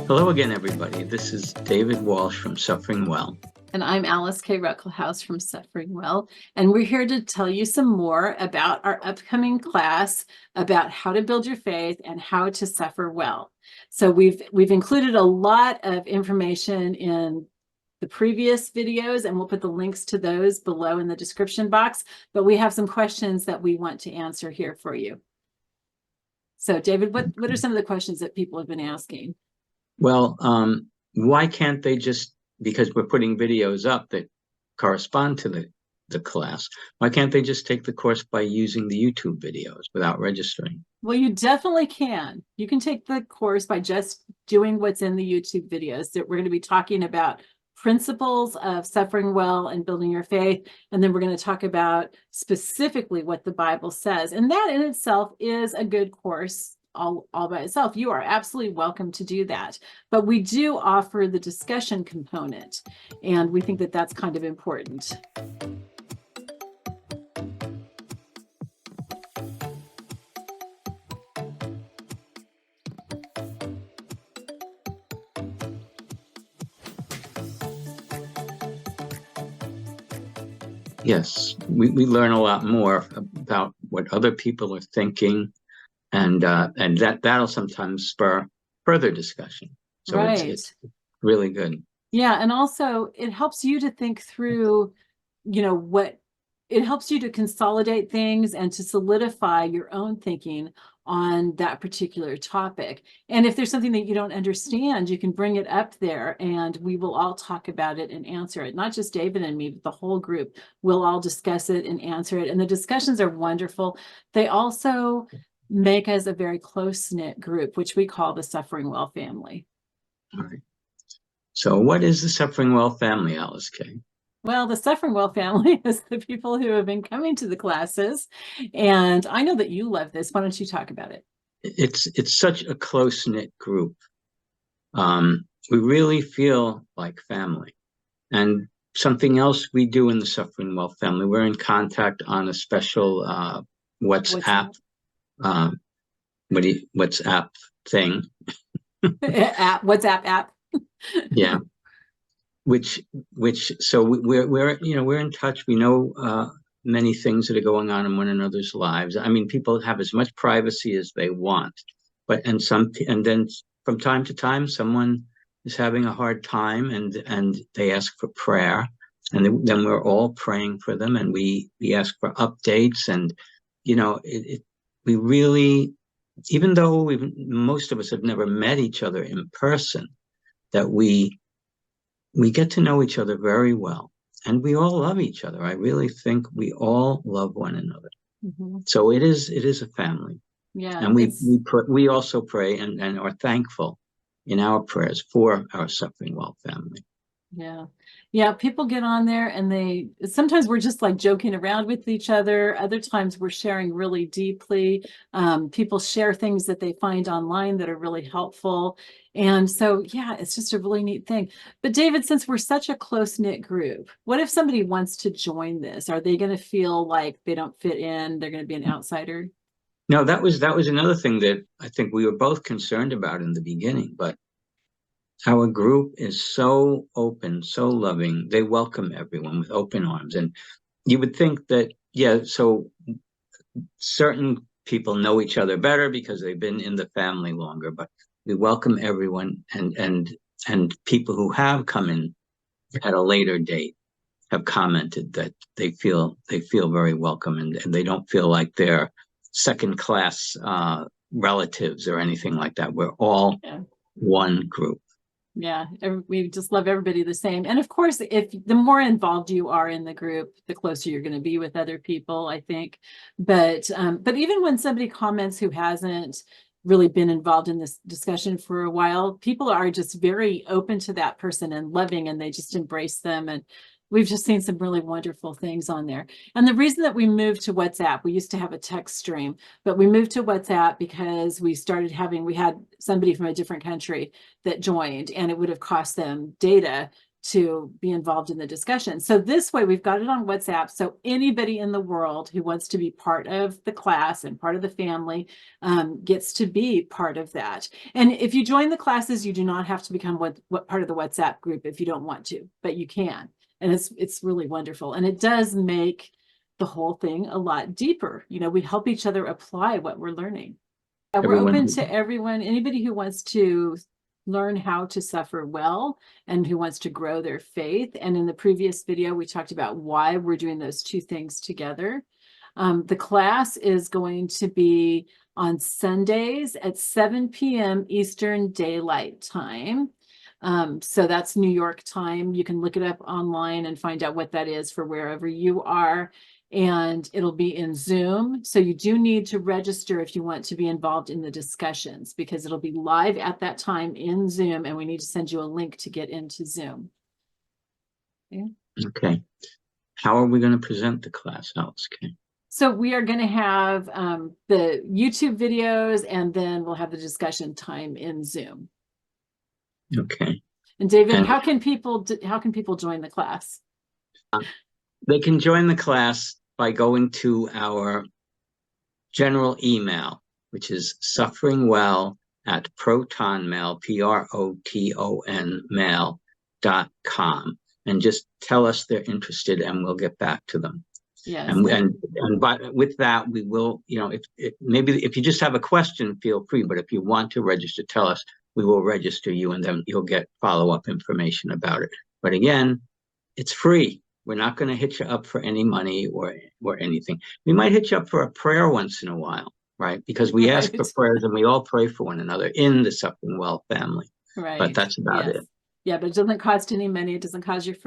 Hello again, everybody. This is David Walsh from SufferingWell. And I'm Alice K. Ruckelhaus from SufferingWell. And we're here to tell you some more about our upcoming class about how to build your faith and how to suffer well. So we've included a lot of information in the previous videos, and we'll put the links to those below in the description box. But we have some questions that we want to answer here for you. So David, what are some of the questions that people have been asking? Well, why can't they just, because we're putting videos up that correspond to the class, why can't they just take the course by using the YouTube videos without registering? Well, you definitely can. You can take the course by just doing what's in the YouTube videos. That we're going to be talking about principles of suffering well and building your faith. And then we're going to talk about specifically what the Bible says. And that in itself is a good course all by itself. You are absolutely welcome to do that. But we do offer the discussion component, and we think that that's kind of important. Yes, we learn a lot more about what other people are thinking, and that'll sometimes spur further discussion. So right. It's really good. Yeah, and also it helps you to think through, it helps you to consolidate things and to solidify your own thinking on that particular topic. And if there's something that you don't understand, you can bring it up there and we will all talk about it and answer it. Not just David and me, but the whole group. We'll all discuss it and answer it. And the discussions are wonderful. They also make us a very close-knit group, which we call the SufferingWell family. All right. So what is the SufferingWell family, Alice K? Well, the SufferingWell family is the people who have been coming to the classes. And I know that you love this. Why don't you talk about it? It's such a close-knit group. We really feel like family. And something else we do in the SufferingWell family, we're in contact on a special WhatsApp WhatsApp thing. WhatsApp app. Yeah. So we're in touch. We know many things that are going on in one another's lives. I mean, people have as much privacy as they want, and then from time to time someone is having a hard time and they ask for prayer, and then we're all praying for them, and we ask for updates, and we really, even though most of us have never met each other in person, that we get to know each other very well, and we all love each other. I really think we all love one another. Mm-hmm. So it is a family. Yeah, and we also pray and are thankful in our prayers for our SufferingWell family. Yeah, people get on there and sometimes we're just like joking around with each other. Other times we're sharing really deeply. People share things that they find online that are really helpful. And so, yeah, it's just a really neat thing. But David, since we're such a close-knit group, what if somebody wants to join this? Are they going to feel like they don't fit in? They're going to be an outsider? No, that was another thing that I think we were both concerned about in the beginning, but our group is so open, so loving. They welcome everyone with open arms. And you would think that, so certain people know each other better because they've been in the family longer, but we welcome everyone, and people who have come in at a later date have commented that they feel very welcome, and they don't feel like they're second-class relatives or anything like that. We're all one group. Yeah, we just love everybody the same. And of course, if the more involved you are in the group, the closer you're going to be with other people, I think. But even when somebody comments who hasn't really been involved in this discussion for a while, people are just very open to that person and loving, and they just embrace them. And we've just seen some really wonderful things on there. And the reason that we moved to WhatsApp, we used to have a text stream, but we moved to WhatsApp because we had somebody from a different country that joined, and it would have cost them data to be involved in the discussion. So this way we've got it on WhatsApp. So anybody in the world who wants to be part of the class and part of the family gets to be part of that. And if you join the classes, you do not have to become what part of the WhatsApp group if you don't want to, but you can. And it's really wonderful. And it does make the whole thing a lot deeper. You know, we help each other apply what we're learning. We're open to everyone, anybody who wants to learn how to suffer well and who wants to grow their faith. And in the previous video, we talked about why we're doing those two things together. The class is going to be on Sundays at 7 p.m. Eastern Daylight Time. So that's New York time. You can look it up online and find out what that is for wherever you are. And it'll be in Zoom. So you do need to register if you want to be involved in the discussions, because it'll be live at that time in Zoom, and we need to send you a link to get into Zoom. Okay. How are we going to present the class, Alice? Okay. So we are going to have the YouTube videos, and then we'll have the discussion time in Zoom. Okay. And David, how can people join the class? They can join the class by going to our general email, which is SufferingWell@protonmail, PROTON mail.com, and just tell us they're interested, and we'll get back to them. Yes. And with that, we will, you know, maybe if you just have a question, feel free. But if you want to register, tell us. We will register you, and then you'll get follow-up information about it. But again, it's free. We're not going to hit you up for any money or anything. We might hit you up for a prayer once in a while, right? Because we ask for prayers, and we all pray for one another in the SufferingWell family. Right. But that's about it. Yeah, but it doesn't cost any money. It doesn't cost your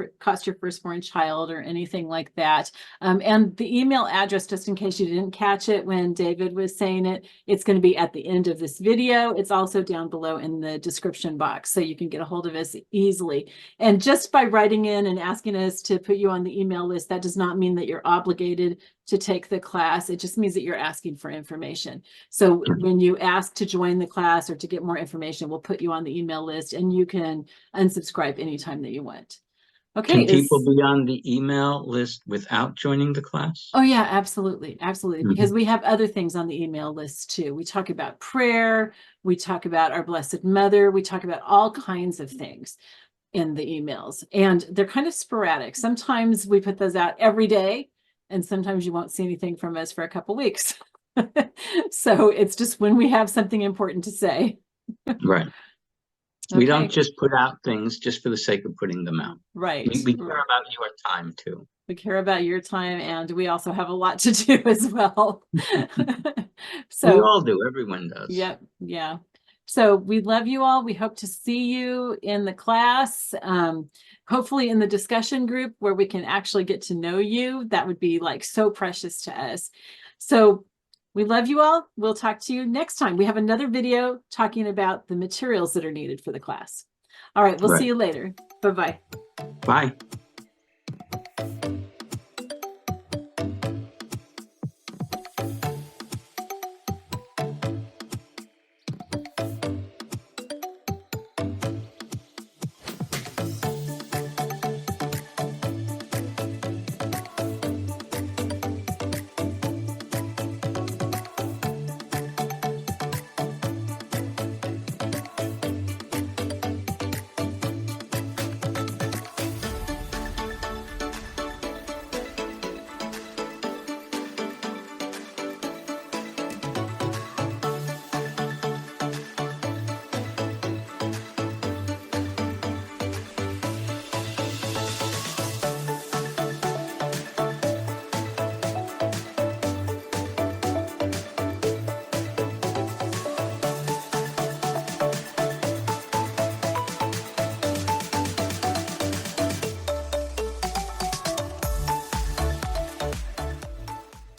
firstborn child or anything like that. And the email address, just in case you didn't catch it when David was saying it, it's going to be at the end of this video. It's also down below in the description box, so you can get a hold of us easily. And just by writing in and asking us to put you on the email list, that does not mean that you're obligated to take the class. It just means that you're asking for information. So when you ask to join the class or to get more information, we'll put you on the email list, and you can unsubscribe anytime that you want. Okay. Can people be on the email list without joining the class? Oh yeah, absolutely. Absolutely. Because we have other things on the email list too. We talk about prayer. We talk about our Blessed Mother. We talk about all kinds of things in the emails, and they're kind of sporadic. Sometimes we put those out every day, and sometimes you won't see anything from us for a couple weeks. So it's just when we have something important to say. Right. Okay. We don't just put out things just for the sake of putting them out. Right. We care about your time too. We care about your time, and we also have a lot to do as well. So we all do. Everyone does. Yep. Yeah. So we love you all. We hope to see you in the class, hopefully in the discussion group where we can actually get to know you. That would be like so precious to us. So we love you all. We'll talk to you next time. We have another video talking about the materials that are needed for the class. All right. We'll see you later. Bye-bye. Bye.